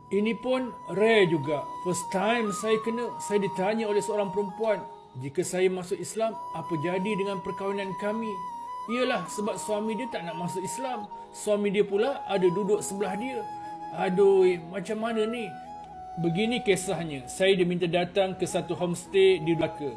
Ini pun rare juga. First time saya ditanya oleh seorang perempuan, jika saya masuk Islam, apa jadi dengan perkahwinan kami? Iyalah, sebab suami dia tak nak masuk Islam. Suami dia pula ada duduk sebelah dia. Aduh, macam mana ni? Begini kisahnya, saya diminta datang ke satu homestay di Melaka.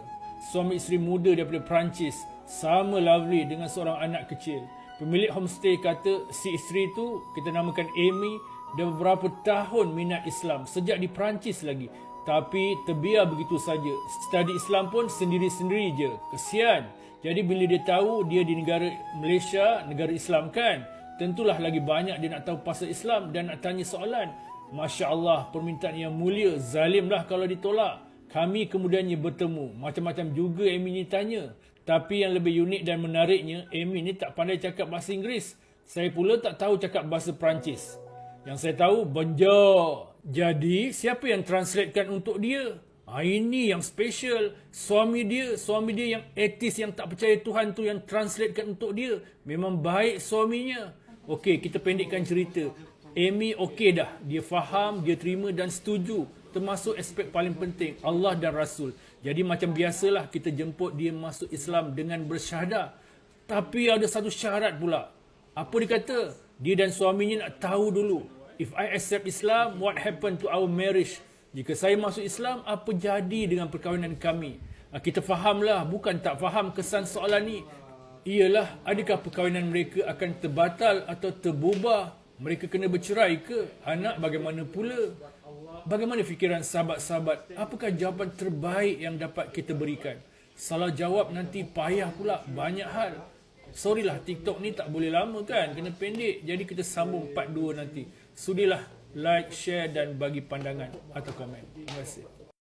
Suami isteri muda daripada Perancis, sama lovely dengan seorang anak kecil. Pemilik homestay kata si isteri tu, kita namakan Amy, dah beberapa tahun minat Islam, sejak di Perancis lagi. Tapi terbiar begitu saja. Study Islam pun sendiri-sendiri je. Kesian. Jadi bila dia tahu dia di negara Malaysia, negara Islam kan, tentulah lagi banyak dia nak tahu pasal Islam dan nak tanya soalan. Masya Allah, permintaan yang mulia, zalimlah kalau ditolak. Kami kemudiannya bertemu. Macam-macam juga Amy ni tanya. Tapi yang lebih unik dan menariknya, Amy ni tak pandai cakap bahasa Inggeris. Saya pula tak tahu cakap bahasa Perancis. Yang saya tahu, bonjour. Jadi, siapa yang translatekan untuk dia? Ini yang special. Suami dia yang ateis, yang tak percaya Tuhan tu yang translatekan untuk dia. Memang baik suaminya. Okey, kita pendekkan cerita. Amy okey dah. Dia faham, dia terima dan setuju. Termasuk aspek paling penting, Allah dan Rasul. Jadi macam biasalah kita jemput dia masuk Islam dengan bersyahadah. Tapi ada satu syarat pula. Apa dia kata? Dia dan suaminya nak tahu dulu. If I accept Islam, what happened to our marriage? Jika saya masuk Islam, apa jadi dengan perkahwinan kami? Kita fahamlah, bukan tak faham kesan soalan ni. Ialah, adakah perkahwinan mereka akan terbatal atau terbubar? Mereka kena bercerai ke? Anak bagaimana pula? Bagaimana fikiran sahabat-sahabat? Apakah jawapan terbaik yang dapat kita berikan? Salah jawab nanti payah pula, banyak hal. Sorry lah, TikTok ni tak boleh lama kan? Kena pendek. Jadi kita sambung part 2 nanti. Sudilah like, share dan bagi pandangan atau komen. Terima kasih.